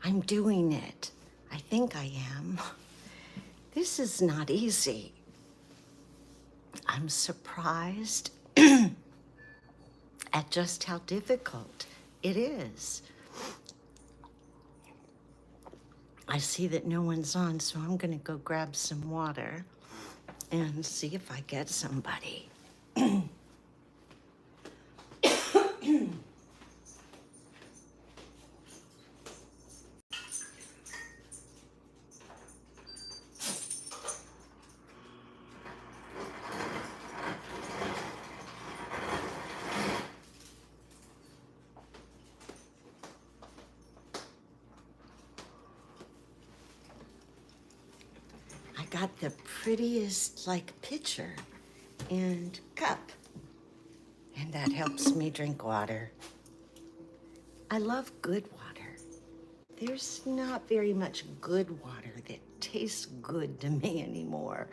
I'm doing it. I think I am. This is not easy. I'm surprised at just how difficult it is. I see that no one's on, so I'm gonna go grab some water and see if I get somebody. I got the prettiest, like, pitcher and cup, and that helps me drink water. I love good water. There's not very much good water that tastes good to me anymore.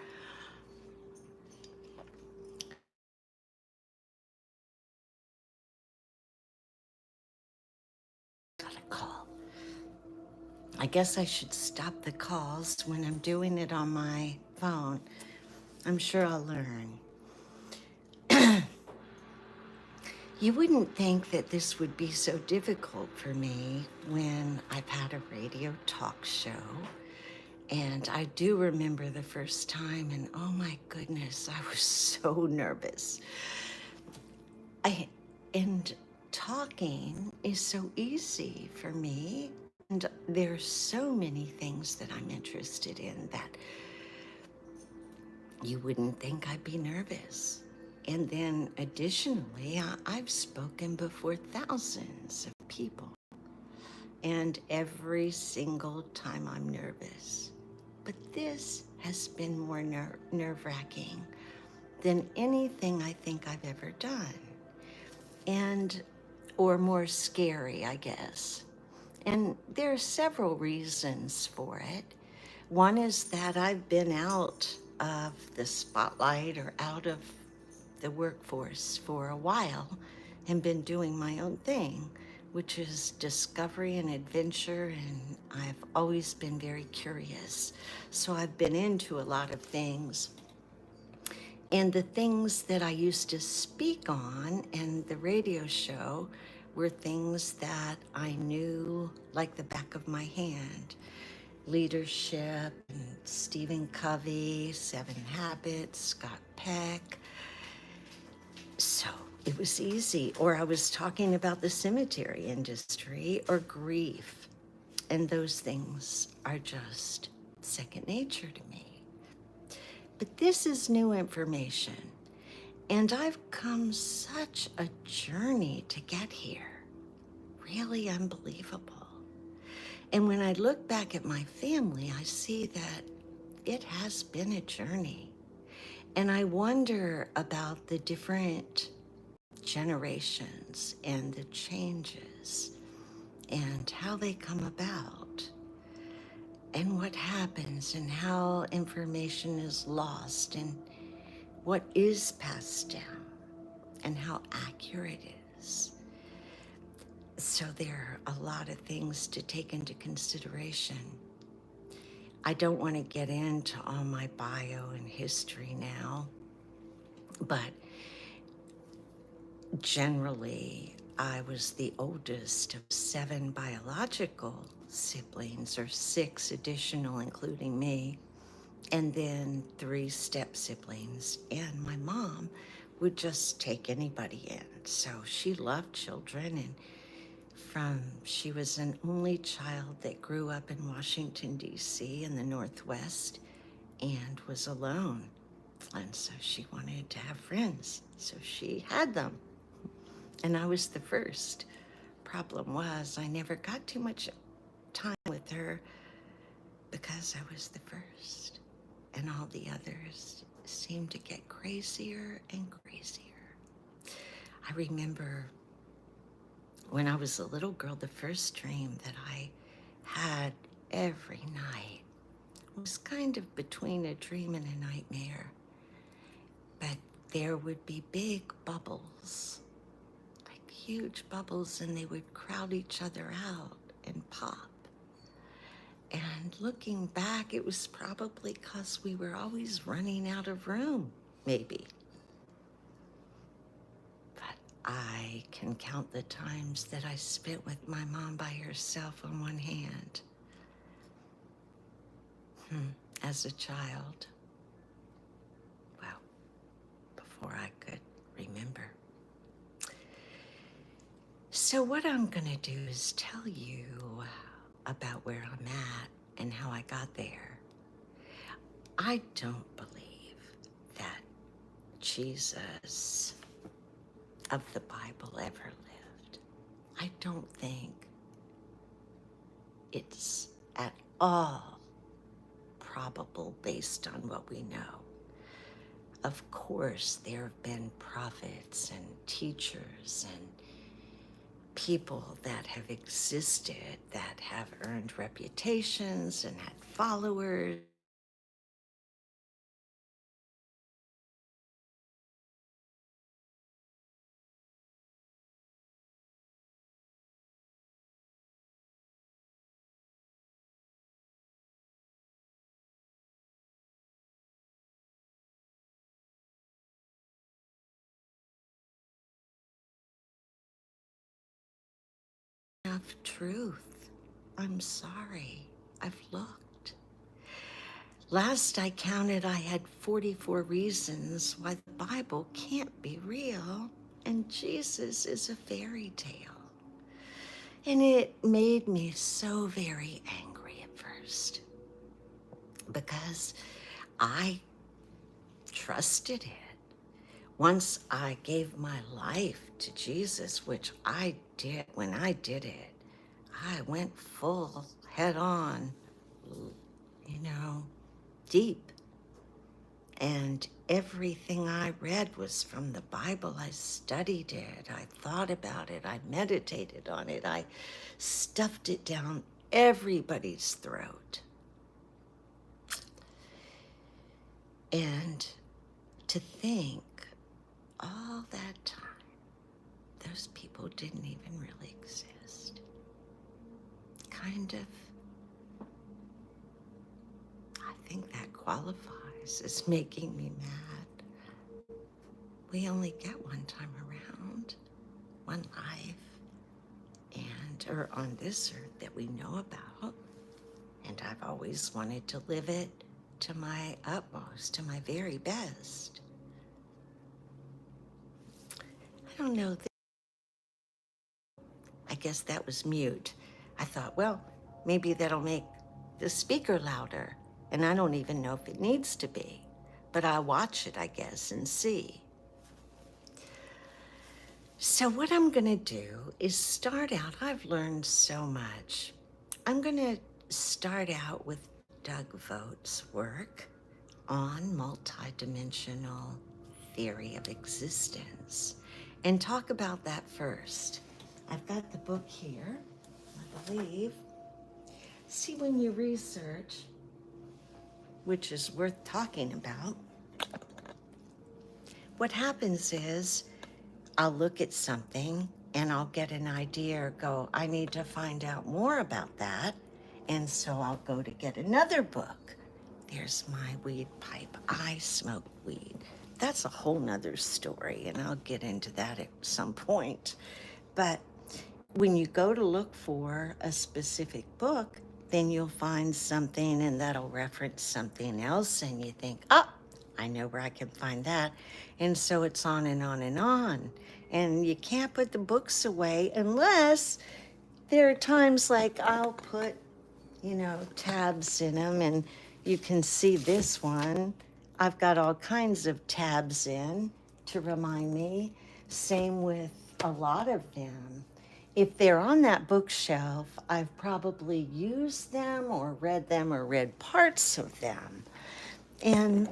Got a call. I guess I should stop the calls when I'm doing it on my phone. I'm sure I'll learn. You wouldn't think that this would be so difficult for me when I've had a radio talk show. And I do remember the first time, and oh my goodness, I was so nervous. And talking is so easy for me. And there's so many things that I'm interested in that you wouldn't think I'd be nervous. And then additionally, I've spoken before thousands of people. And every single time I'm nervous. But this has been more nerve-wracking than anything I think I've ever done. Or more scary, I guess. And there are several reasons for it. One is that I've been out of the spotlight or out of the workforce for a while and been doing my own thing, which is discovery and adventure, and I've always been very curious. So I've been into a lot of things. And the things that I used to speak on in the radio show were things that I knew like the back of my hand. Leadership, and Stephen Covey, 7 Habits, Scott Peck. So it was easy. Or I was talking about the cemetery industry or grief. And those things are just second nature to me. But this is new information. And I've come such a journey to get here. Really unbelievable. And when I look back at my family, I see that it has been a journey. And I wonder about the different generations and the changes and how they come about and what happens and how information is lost and what is passed down and how accurate it is. So there are a lot of things to take into consideration. I don't want to get into all my bio and history now, but generally, I was the oldest of 7 biological siblings, or 6 additional, including me, and then 3 step siblings. And my mom would just take anybody in. So she loved children, and she was an only child that grew up in Washington, D.C. in the Northwest and was alone. And so she wanted to have friends. So she had them. And I was the first. Problem was, I never got too much time with her because I was the first. And all the others seemed to get crazier and crazier. I remember when I was a little girl, the first dream that I had every night was kind of between a dream and a nightmare. But there would be big bubbles, like huge bubbles, and they would crowd each other out and pop. And looking back, it was probably because we were always running out of room, maybe. But I can count the times that I spent with my mom by herself on one hand. As a child, well, before I could remember. So what I'm gonna do is tell you about where I'm at and how I got there. I don't believe that Jesus of the Bible ever lived. I don't think it's at all probable based on what we know. Of course, there have been prophets and teachers and people that have existed that have earned reputations and had followers. Enough truth. I'm sorry. I've looked. Last I counted, I had 44 reasons why the Bible can't be real and Jesus is a fairy tale. And it made me so very angry at first because I trusted it. Once I gave my life to Jesus, which I did, when I did it, I went full head on, deep. And everything I read was from the Bible. I studied it, I thought about it, I meditated on it, I stuffed it down everybody's throat. And to think all that time, those people didn't even really exist. Kind of, I think that qualifies as making me mad. We only get one time around, one life, or on this earth that we know about. And I've always wanted to live it to my utmost, to my very best. I don't know. I guess that was mute. I thought, well, maybe that'll make the speaker louder. And I don't even know if it needs to be. But I'll watch it, I guess, and see. So what I'm gonna do is start out, I've learned so much. I'm gonna start out with Doug Vogt's work on multidimensional theory of existence and talk about that first. I've got the book here, I believe. See, when you research, which is worth talking about, what happens is I'll look at something and I'll get an idea or go, I need to find out more about that. And so I'll go to get another book. There's my weed pipe. I smoke weed. That's a whole nother story, and I'll get into that at some point. But when you go to look for a specific book, then you'll find something and that'll reference something else, and you think, oh, I know where I can find that. And so it's on and on and on. And you can't put the books away unless there are times like I'll put, tabs in them, and you can see this one. I've got all kinds of tabs in to remind me. Same with a lot of them. If they're on that bookshelf, I've probably used them or read parts of them. And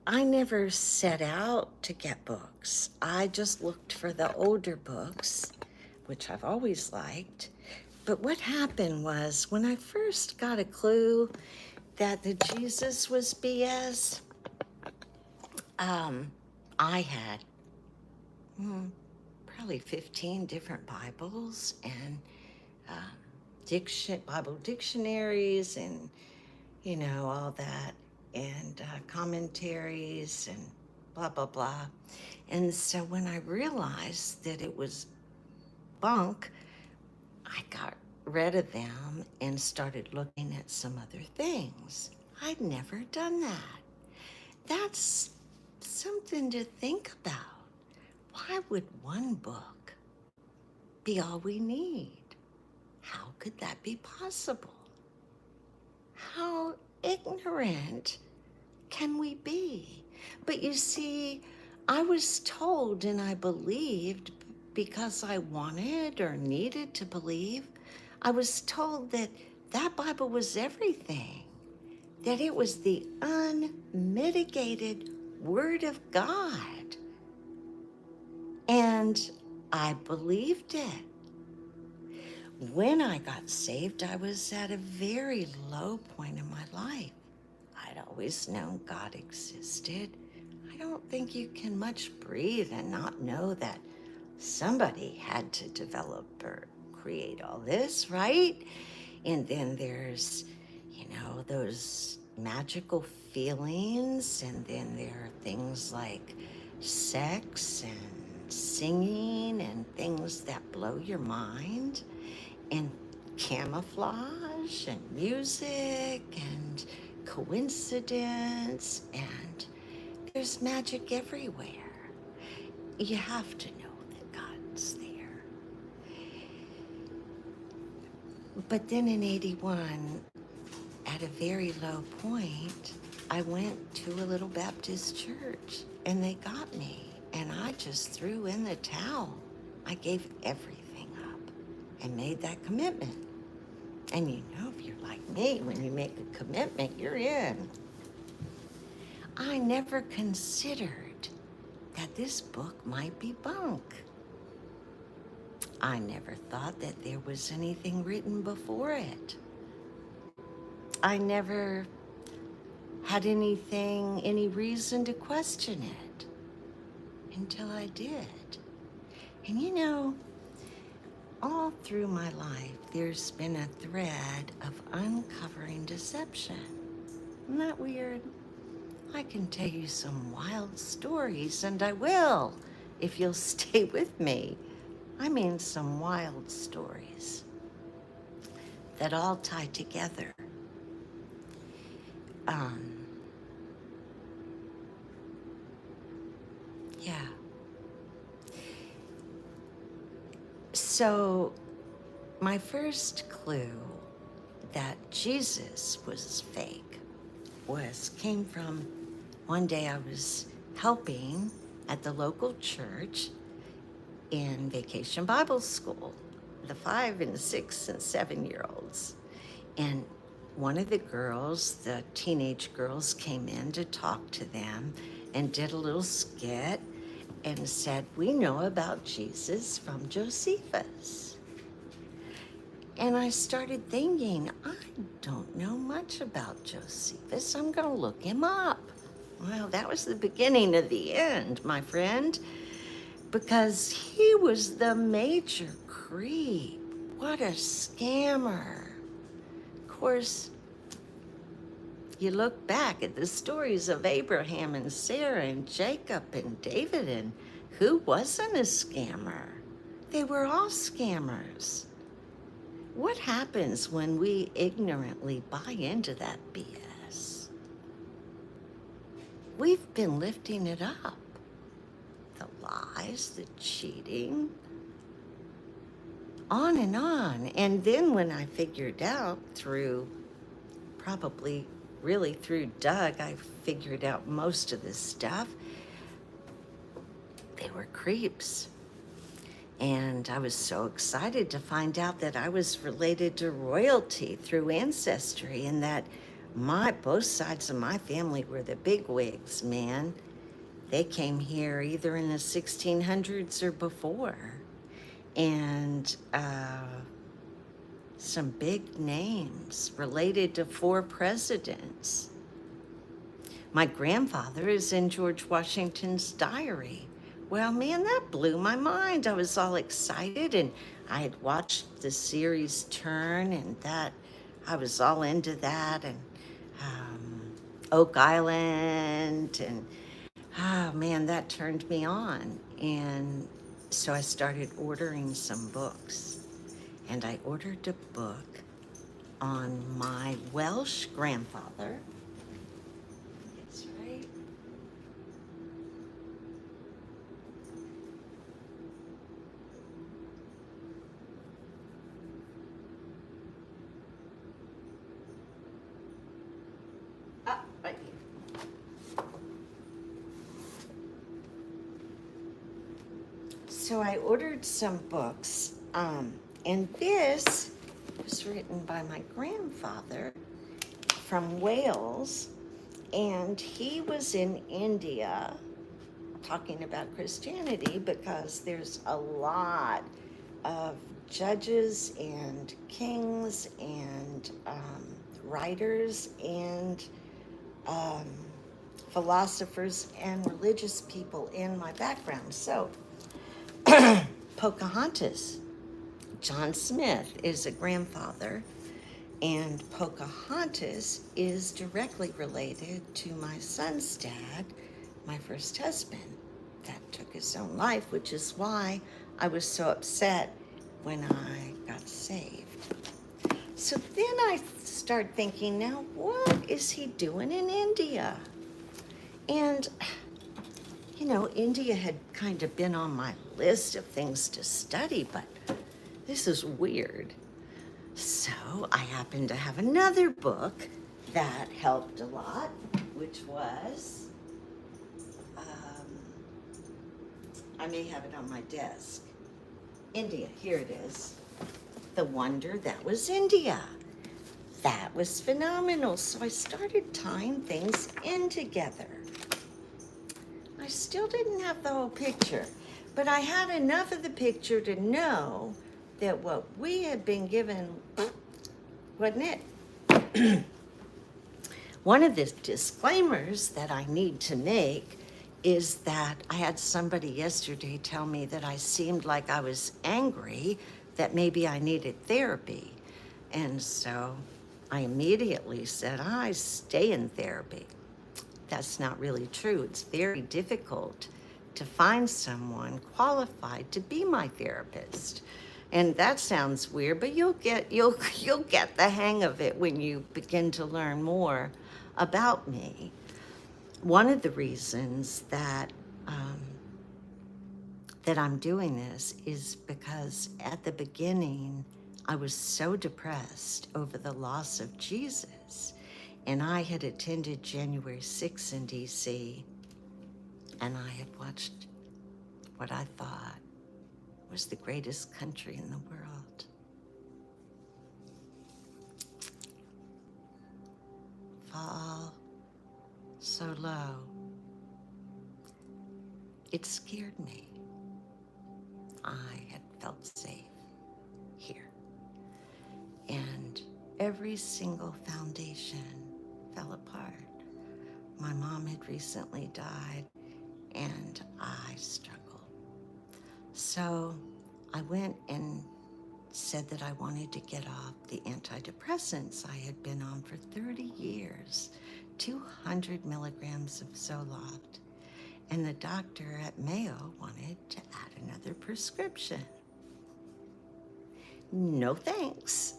I never set out to get books. I just looked for the older books, which I've always liked. But what happened was when I first got a clue that the Jesus was BS, I had probably 15 different Bibles and Bible dictionaries and, all that, and commentaries and blah, blah, blah. And so when I realized that it was bunk, I got rid of them and started looking at some other things. I'd never done that. That's something to think about. Why would one book be all we need? How could that be possible? How ignorant can we be? But you see, I was told and I believed because I wanted or needed to believe. I was told that that Bible was everything, that it was the unmitigated Word of God. And I believed it. When I got saved, I was at a very low point in my life. I'd always known God existed. I don't think you can much breathe and not know that somebody had to develop or create all this, right? And then there's, those magical feelings, and then there are things like sex and singing and things that blow your mind, and camouflage and music and coincidence, and there's magic everywhere. You have to know that God's there. But then in 81, at a very low point, I went to a little Baptist church and they got me, and I just threw in the towel. I gave everything up and made that commitment. And if you're like me, when you make a commitment, you're in. I never considered that this book might be bunk. I never thought that there was anything written before it. I never had any reason to question it until I did. And all through my life, there's been a thread of uncovering deception. Isn't that weird? I can tell you some wild stories, and I will, if you'll stay with me. I mean, some wild stories that all tie together. Yeah. So my first clue that Jesus was fake came from one day I was helping at the local church in Vacation Bible School, the 5 and 6 and 7-year-olds. And one of the girls, the teenage girls, came in to talk to them and did a little skit and said, "We know about Jesus from Josephus." And I started thinking, I don't know much about Josephus. I'm going to look him up. Well, that was the beginning of the end, my friend, because he was the major creep. What a scammer. Of course, you look back at the stories of Abraham and Sarah and Jacob and David, and who wasn't a scammer? They were all scammers. What happens when we ignorantly buy into that BS? We've been lifting it up. The lies, the cheating, on and on. And then when I figured out through Doug, I figured out most of this stuff. They were creeps. And I was so excited to find out that I was related to royalty through ancestry, and that both sides of my family were the bigwigs, man. They came here either in the 1600s or before. And some big names related to 4 presidents. My grandfather is in George Washington's diary. Well, man, that blew my mind. I was all excited, and I had watched the series Turn, and that I was all into that, and Oak Island, and oh man, that turned me on. And so I started ordering some books, and I ordered a book on my Welsh grandfather. It's right. Right here. So I ordered some books, and this was written by my grandfather from Wales, and he was in India talking about Christianity because there's a lot of judges and kings and writers and um, philosophers and religious people in my background. So, Pocahontas, John Smith is a grandfather, and Pocahontas is directly related to my son's dad, my first husband, that took his own life, which is why I was so upset when I got saved. So then I start thinking, now what is he doing in India? And, you know, India had kind of been on my list of things to study, but this is weird. So I happened to have another book that helped a lot, which was, I may have it on my desk. India, here it is. The Wonder That Was India. That was phenomenal. So I started tying things in together. I still didn't have the whole picture, but I had enough of the picture to know that what we had been given wasn't it. One of the disclaimers that I need to make is that I had somebody yesterday tell me that I seemed like I was angry, that maybe I needed therapy. And so I immediately said, I stay in therapy. That's not really true. It's very difficult to find someone qualified to be my therapist. And that sounds weird, but you'll get the hang of it when you begin to learn more about me. One of the reasons that I'm doing this is because at the beginning I was so depressed over the loss of Jesus, and I had attended January 6th in DC, and I had watched what I thought was the greatest country in the world fall so low. It scared me. I had felt safe here. And every single foundation fell apart. My mom had recently died, and I struggled. So I went and said that I wanted to get off the antidepressants I had been on for 30 years, 200 milligrams of Zoloft. And the doctor at Mayo wanted to add another prescription. No thanks,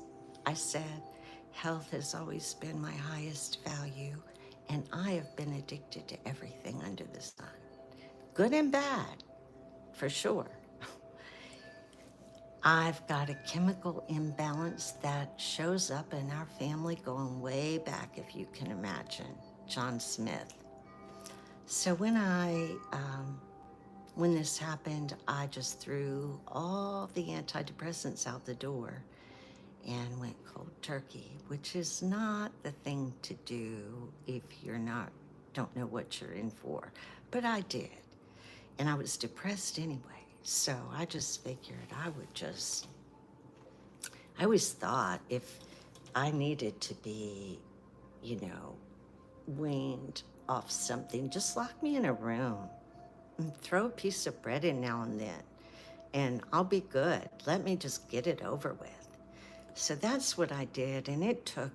I said. Health has always been my highest value, and I have been addicted to everything under the sun. Good and bad, for sure. I've got a chemical imbalance that shows up in our family going way back, if you can imagine, John Smith. So when this happened, I just threw all the antidepressants out the door and went cold turkey, which is not the thing to do if don't know what you're in for. But I did, and I was depressed anyway. So I just figured I always thought if I needed to be, weaned off something, just lock me in a room and throw a piece of bread in now and then. and I'll be good. Let me just get it over with. So that's what I did, and it took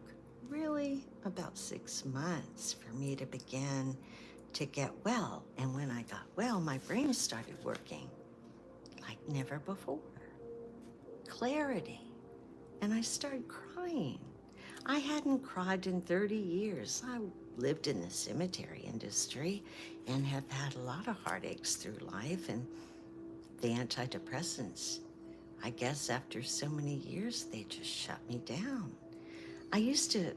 really about 6 months for me to begin to get well. And when I got well, my brain started working like never before. Clarity. And I started crying. I hadn't cried in 30 years. I lived in the cemetery industry and have had a lot of heartaches through life, and the antidepressants, I guess after so many years, they just shut me down. I used to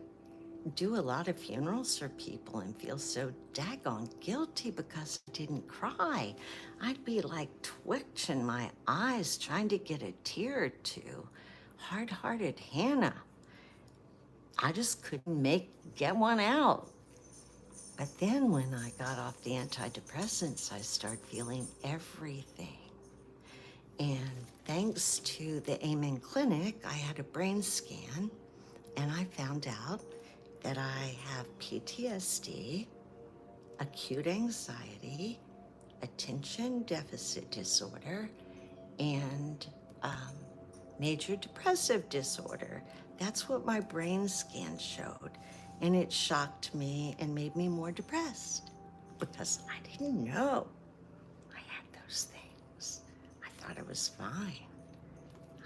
do a lot of funerals for people and feel so daggone guilty because I didn't cry. I'd be like twitching my eyes trying to get a tear or two. Hard-hearted Hannah. I just couldn't get one out. But then when I got off the antidepressants, I started feeling everything. And thanks to the Amen Clinic, I had a brain scan, and I found out that I have PTSD, acute anxiety, attention deficit disorder, and major depressive disorder. That's what my brain scan showed. And it shocked me and made me more depressed because I didn't know I had those things. I thought it was fine.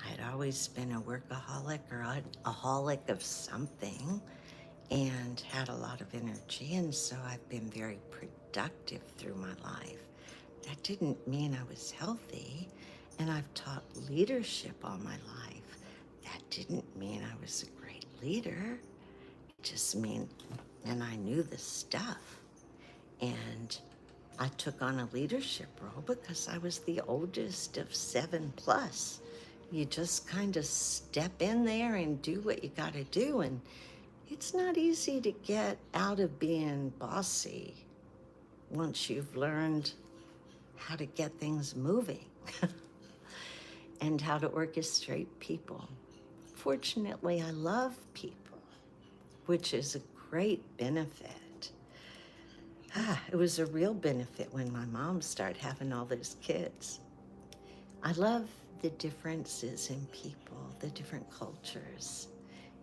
I'd always been a workaholic or a holic of something and had a lot of energy, and so I've been very productive through my life. That didn't mean I was healthy, and I've taught leadership all my life. That didn't mean I was a great leader. It just meant, and I knew the stuff. And I took on a leadership role because I was the oldest of 7+. You just kind of step in there and do what you got to do, and it's not easy to get out of being bossy once you've learned how to get things moving and how to orchestrate people. Fortunately, I love people, which is a great benefit. It was a real benefit when my mom started having all those kids. I love the differences in people, the different cultures.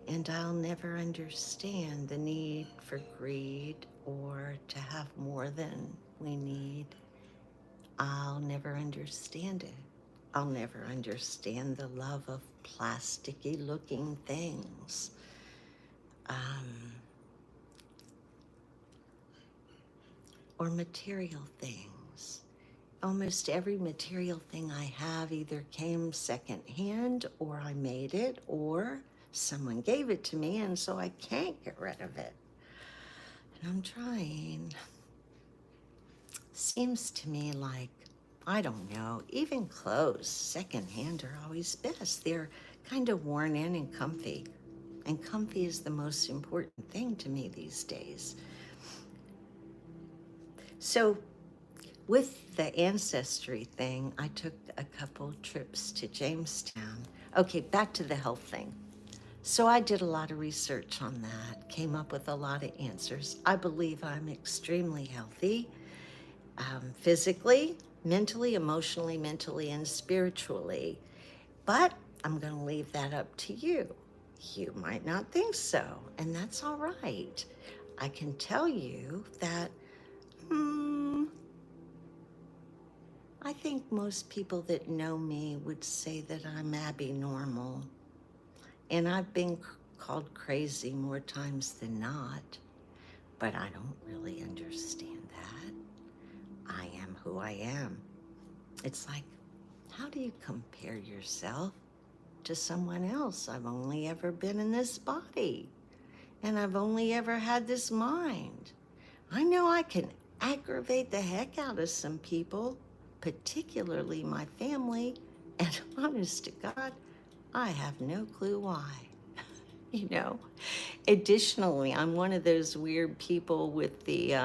And I'll never understand the need for greed or to have more than we need. I'll never understand it. I'll never understand the love of plasticky looking things. Or material things. Almost every material thing I have either came secondhand, or I made it, or someone gave it to me, and so I can't get rid of it. And I'm trying. Seems to me like, I don't know, even clothes, secondhand, are always best. They're kind of worn in and comfy. And comfy is the most important thing to me these days. So with the ancestry thing, I took a couple trips to Jamestown. Okay, back to the health thing. So I did a lot of research on that, came up with a lot of answers. I believe I'm extremely healthy, physically, mentally, emotionally, mentally, and spiritually. But I'm going to leave that up to you. You might not think so, and that's all right. I can tell you that, I think most people that know me would say that I'm abnormal. And I've been called crazy more times than not, but I don't really understand that. I am who I am. It's like, how do you compare yourself to someone else? I've only ever been in this body, and I've only ever had this mind. I know I can aggravate the heck out of some people, particularly my family, and honest to God, I have no clue why. You know, additionally, I'm one of those weird people with the,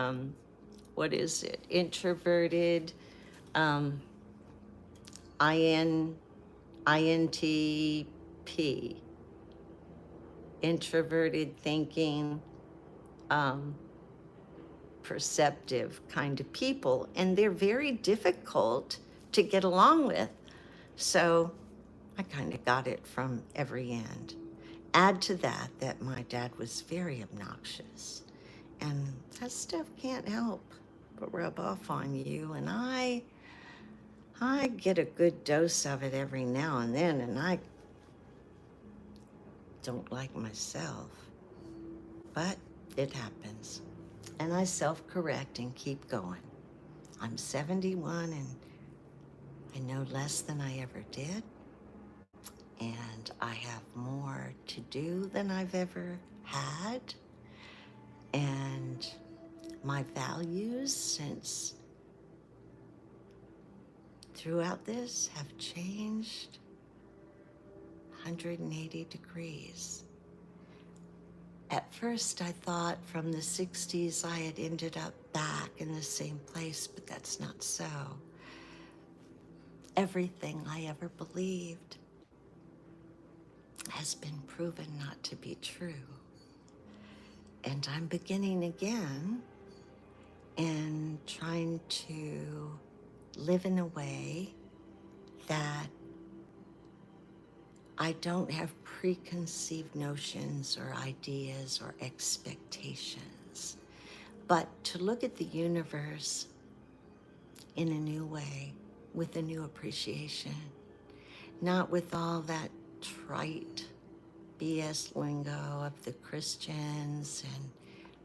what is it? Introverted, INTP, introverted thinking, perceptive kind of people. And they're very difficult to get along with So I kind of got it from every end. Add to that that my dad was very obnoxious, and that stuff can't help but rub off on you. And I get a good dose of it every now and then, and I don't like myself, but it happens. And I self-correct and keep going. I'm 71 and I know less than I ever did, and I have more to do than I've ever had. And my values since throughout this have changed 180 degrees. At first, I thought from the 60s I had ended up back in the same place, but that's not so. Everything I ever believed has been proven not to be true. And I'm beginning again and trying to live in a way that I don't have preconceived notions or ideas or expectations, but to look at the universe in a new way, with a new appreciation, not with all that trite BS lingo of the Christians and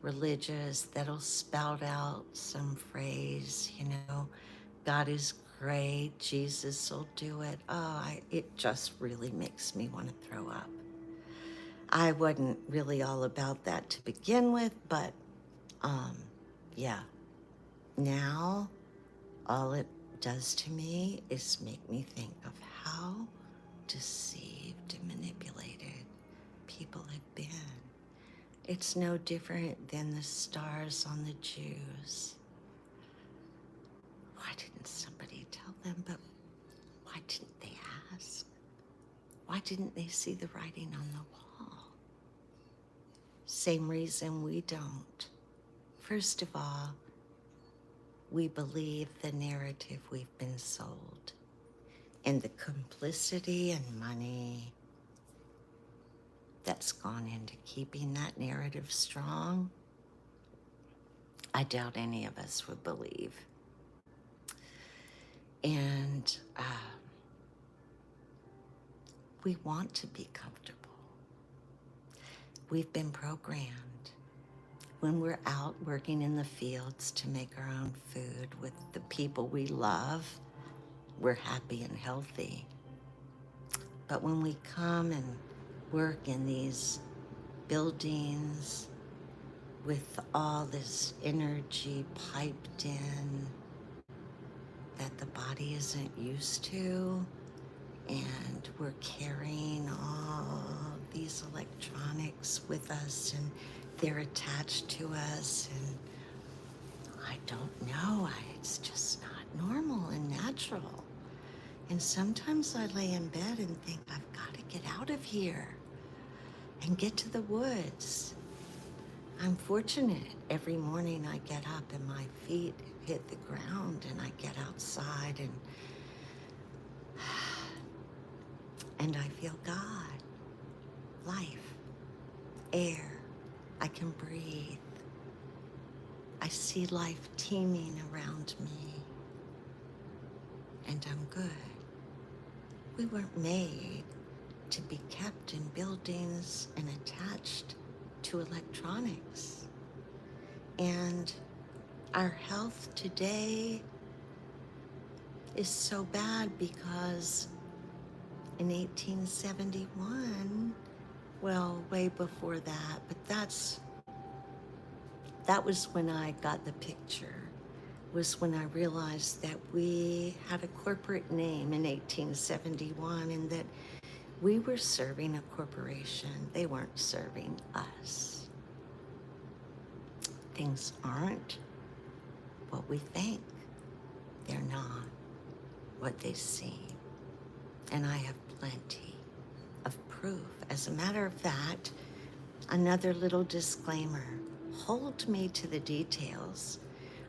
religious that'll spout out some phrase, God is great, Jesus will do it. It just really makes me want to throw up. I wasn't really all about that to begin with, but yeah. Now, all it does to me is make me think of how deceived and manipulated people have been. It's no different than the stars on the Jews. Why didn't somebody tell them? But why didn't they ask? Why didn't they see the writing on the wall? Same reason we don't. First of all, we believe the narrative we've been sold, and the complicity and money that's gone into keeping that narrative strong, I doubt any of us would believe. And we want to be comfortable. We've been programmed. When we're out working in the fields to make our own food with the people we love, we're happy and healthy. But when we come and work in these buildings with all this energy piped in that the body isn't used to, and we're carrying all these electronics with us, and they're attached to us, and I don't know, it's just not normal and natural. And sometimes I lay in bed and think, I've got to get out of here and get to the woods. I'm fortunate. Every morning I get up and my feet hit the ground and I get outside and I feel God, life, air. I can breathe. I see life teeming around me, and I'm good. We weren't made to be kept in buildings and attached to electronics. And our health today is so bad because in 1871, well, way before that, but that was when I got the picture, was when I realized that we had a corporate name in 1871 and that we were serving a corporation. They weren't serving us. Things aren't what we think. They're not what they seem. And I have plenty of proof. As a matter of fact, another little disclaimer, hold me to the details.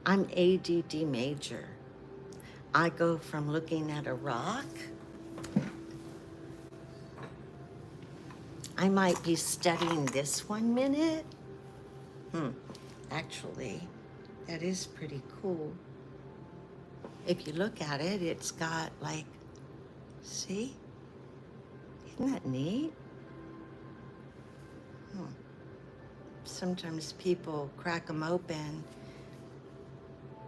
I'm ADD major. I go from looking at a rock I might be studying this 1 minute. Actually, that is pretty cool. If you look at it, it's got like, see? Isn't that neat? Sometimes people crack them open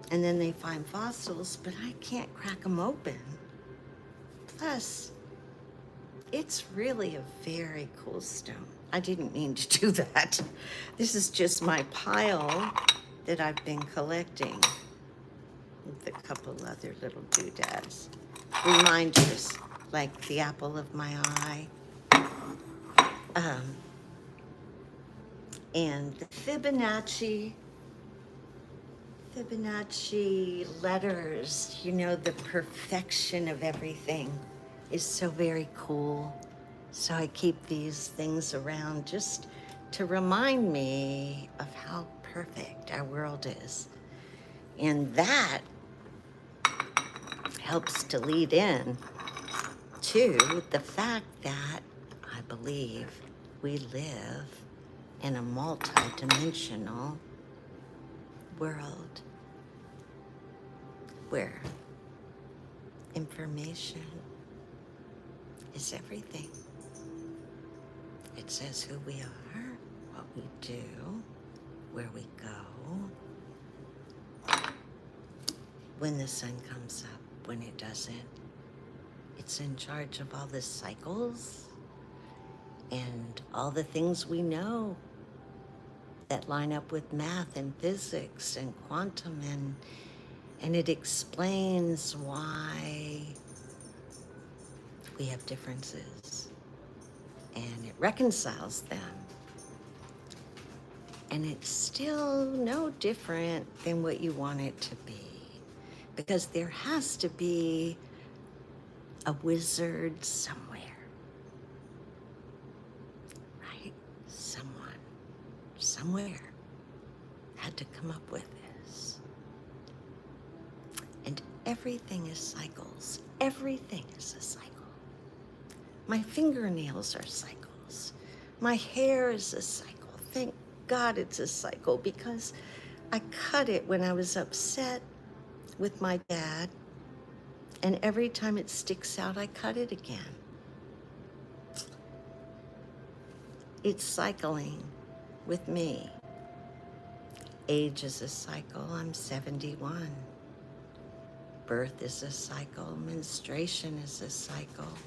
and then they find fossils, but I can't crack them open. Plus, it's really a very cool stone. I didn't mean to do that. This is just my pile that I've been collecting with a couple other little doodads. Reminders, like the apple of my eye. And the Fibonacci letters, you know, the perfection of everything is so very cool. So I keep these things around just to remind me of how perfect our world is. And that helps to lead in to the fact that I believe we live in a multi-dimensional world where information is everything. It says who we are, what we do, where we go, when the sun comes up, when it doesn't. It's in charge of all the cycles and all the things we know that line up with math and physics and quantum, and it explains why we have differences, and it reconciles them. And it's still no different than what you want it to be, because there has to be a wizard somewhere, right? Someone, somewhere had to come up with this. And everything is cycles. Everything is a cycle. My fingernails are cycles. My hair is a cycle. Thank God it's a cycle, because I cut it when I was upset with my dad, and every time it sticks out, I cut it again. It's cycling with me. Age is a cycle. I'm 71. Birth is a cycle. Menstruation is a cycle.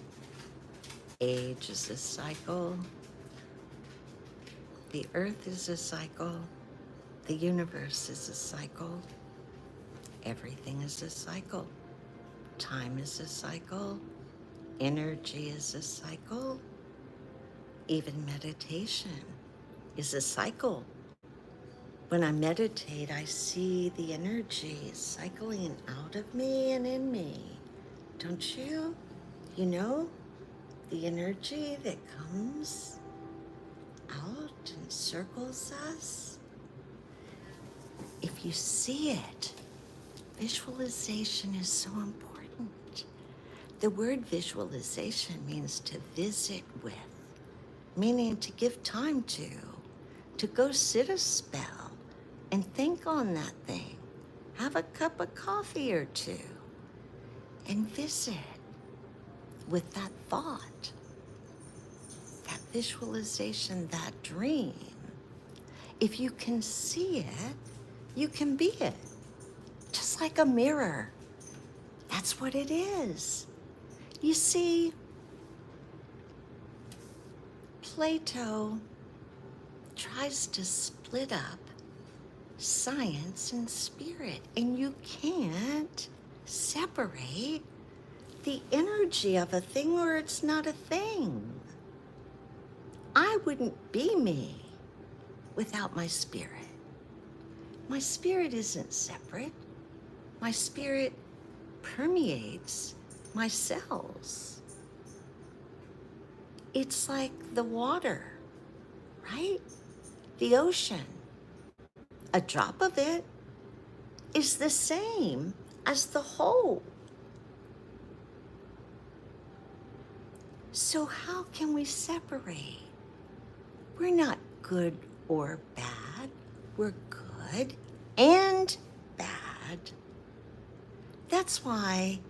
Age is a cycle. The earth is a cycle. The universe is a cycle. Everything is a cycle. Time is a cycle. Energy is a cycle. Even meditation is a cycle. When I meditate, I see the energy cycling out of me and in me. Don't you? You know, the energy that comes out and circles us. If you see it, visualization is so important. The word visualization means to visit with, meaning to give time to go sit a spell and think on that thing. Have a cup of coffee or two and visit with that thought, that visualization, that dream. If you can see it, you can be it. Just like a mirror. That's what it is. You see, Plato tries to split up science and spirit, and you can't separate the energy of a thing or it's not a thing. I wouldn't be me without my spirit. My spirit isn't separate. My spirit permeates my cells. It's like the water, right? The ocean. A drop of it is the same as the whole. So how can we separate We're not good or bad. We're good and bad. That's why,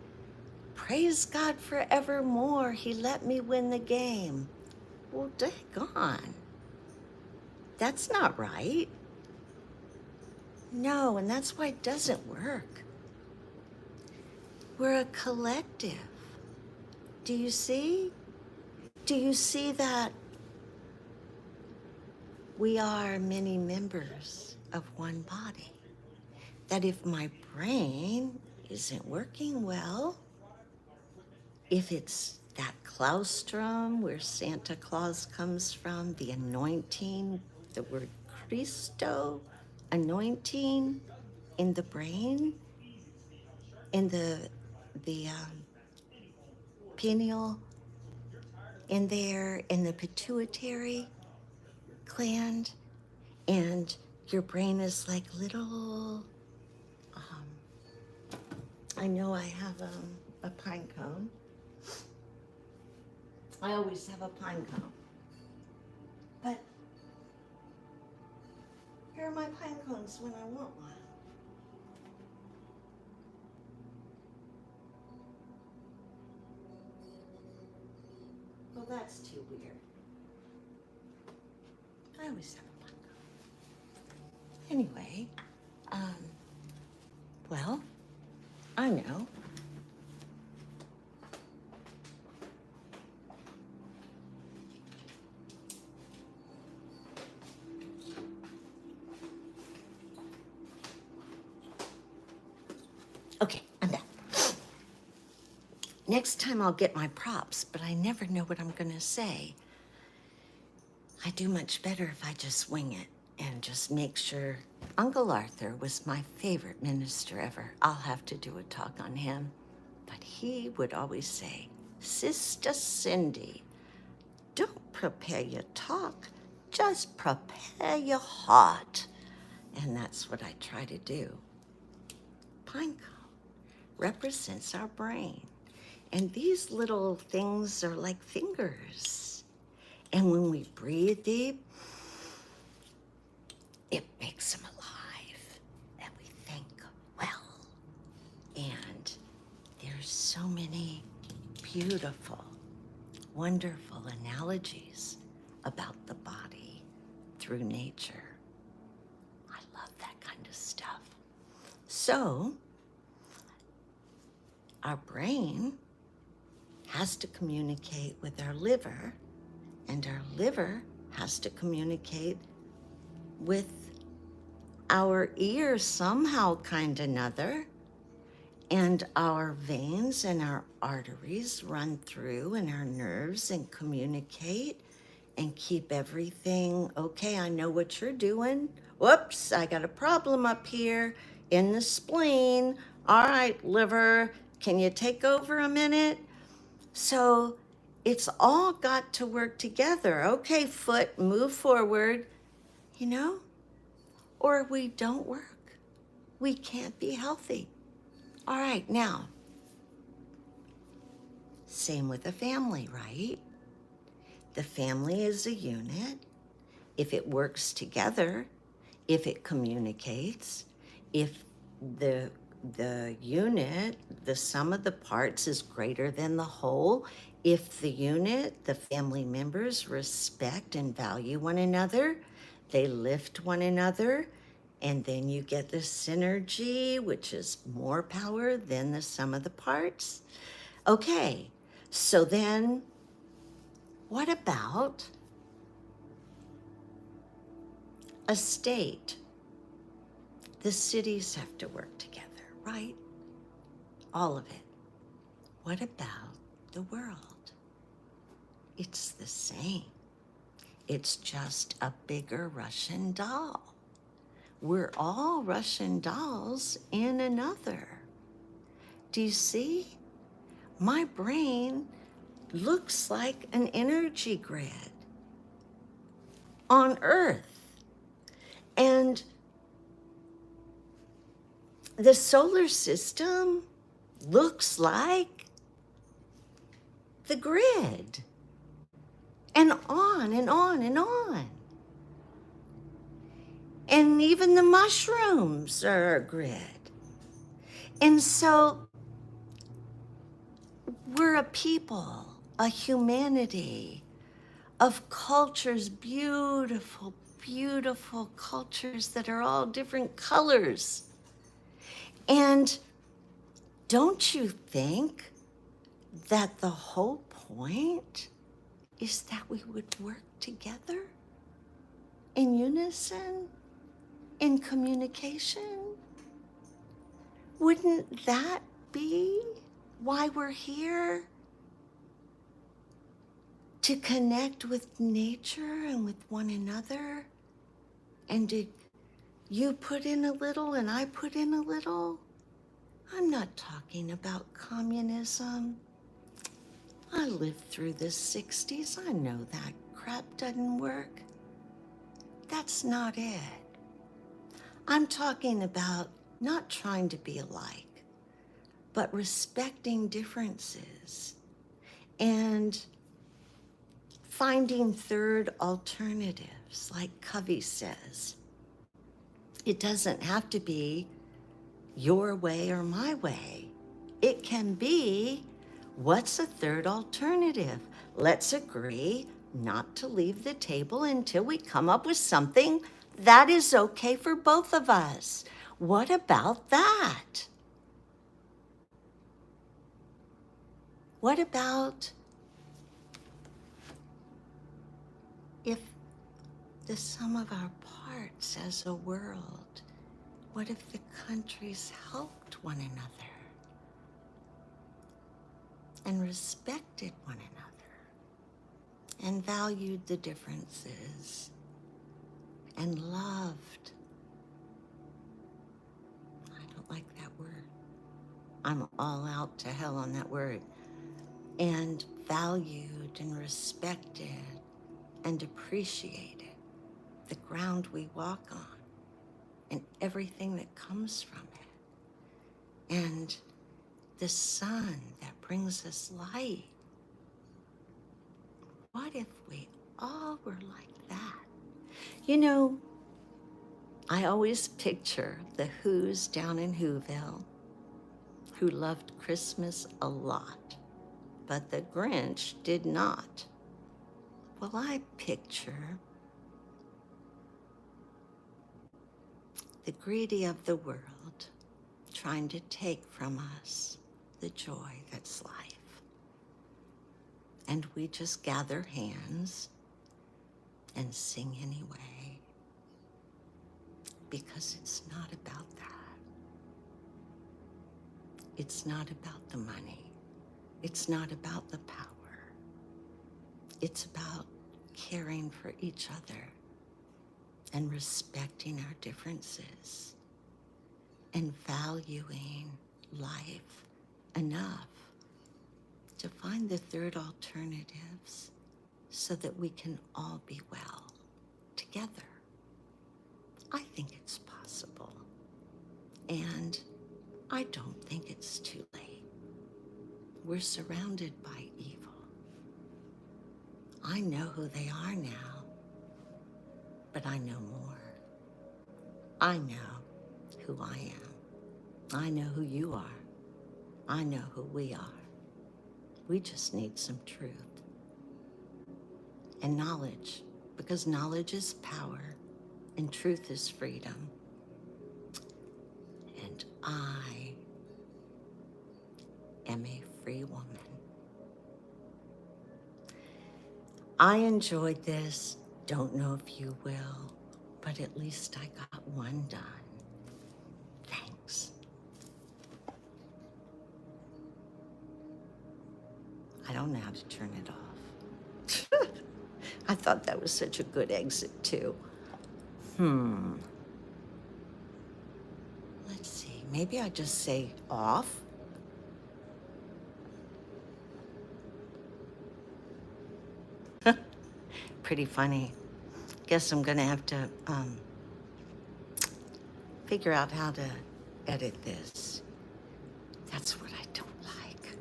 praise God forevermore, He let me win the game. Well, daggone. That's not right. No, and that's why it doesn't work. We're a collective. Do you see? Do you see that we are many members of one body? That if my brain isn't working well, if it's that claustrum where Santa Claus comes from, the anointing, the word Christo, anointing in the brain, in the pineal, in there, in the pituitary gland, and your brain is like little, I know I have a pine cone. I always have a pine cone. But here are my pine cones when I want one. Well, that's too weird. I always have a pine cone. Anyway, well, I know. Okay, I'm back. Next time I'll get my props, but I never know what I'm gonna say. I do much better if I just wing it and just make sure. Uncle Arthur was my favorite minister ever. I'll have to do a talk on him. But he would always say, Sister Cindy, don't prepare your talk, just prepare your heart. And that's what I try to do. Pinecone represents our brain. And these little things are like fingers. And when we breathe deep, it makes them alive. And we think well. And there's so many beautiful, wonderful analogies about the body through nature. I love that kind of stuff. So, our brain has to communicate with our liver, and our liver has to communicate with our ear somehow, kind another. And our veins and our arteries run through, and our nerves, and communicate and keep everything. Okay, I know what you're doing. Whoops, I got a problem up here in the spleen. All right, liver, can you take over a minute? So it's all got to work together. Okay, foot, move forward, you know, or we don't work. We can't be healthy. All right, now, same with a family, right? The family is a unit. If it works together, if it communicates, if the unit, the sum of the parts is greater than the whole, if the unit, the family members respect and value one another, they lift one another, and then you get the synergy, which is more power than the sum of the parts. Okay, so then what about a state? The cities have to work together, right? All of it. What about the world? It's the same. It's just a bigger Russian doll. We're all Russian dolls in another. Do you see? My brain looks like an energy grid on Earth. And the solar system looks like the grid. And on and on and on. And even the mushrooms are a grid. And so we're a people, a humanity of cultures, beautiful, beautiful cultures that are all different colors. And don't you think that the whole point is that we would work together in unison, in communication? Wouldn't that be why we're here? To connect with nature and with one another? And to you put in a little and I put in a little? I'm not talking about communism. I lived through the 60s. I know that crap doesn't work. That's not it. I'm talking about not trying to be alike, but respecting differences and finding third alternatives, like Covey says. It doesn't have to be your way or my way. It can be, what's a third alternative? Let's agree not to leave the table until we come up with something that is okay for both of us. What about that? What about if the sum of our parts as a world, what if the countries helped one another and respected one another and valued the differences and loved? I don't like that word. I'm all out to hell on that word. And valued and respected and appreciated the ground we walk on and everything that comes from it. And the sun that brings us light. What if we all were like that? You know, I always picture the Who's down in Whoville, who loved Christmas a lot, but the Grinch did not. Well, I picture the greedy of the world trying to take from us the joy that's life. And we just gather hands and sing anyway, because it's not about that. It's not about the money. It's not about the power. It's about caring for each other and respecting our differences and valuing life enough to find the third alternatives so that we can all be well together. I think it's possible. And I don't think it's too late. We're surrounded by evil. I know who they are now, but I know more. I know who I am. I know who you are. I know who we are. We just need some truth and knowledge, because knowledge is power and truth is freedom. And I am a free woman. I enjoyed this. Don't know if you will, but at least I got one done. Thanks. I don't know how to turn it off. I thought that was such a good exit, too. Let's see. Maybe I just say off. Pretty funny. Guess I'm gonna have to figure out how to edit this. That's what I don't like.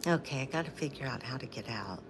Okay, I got to figure out how to get out.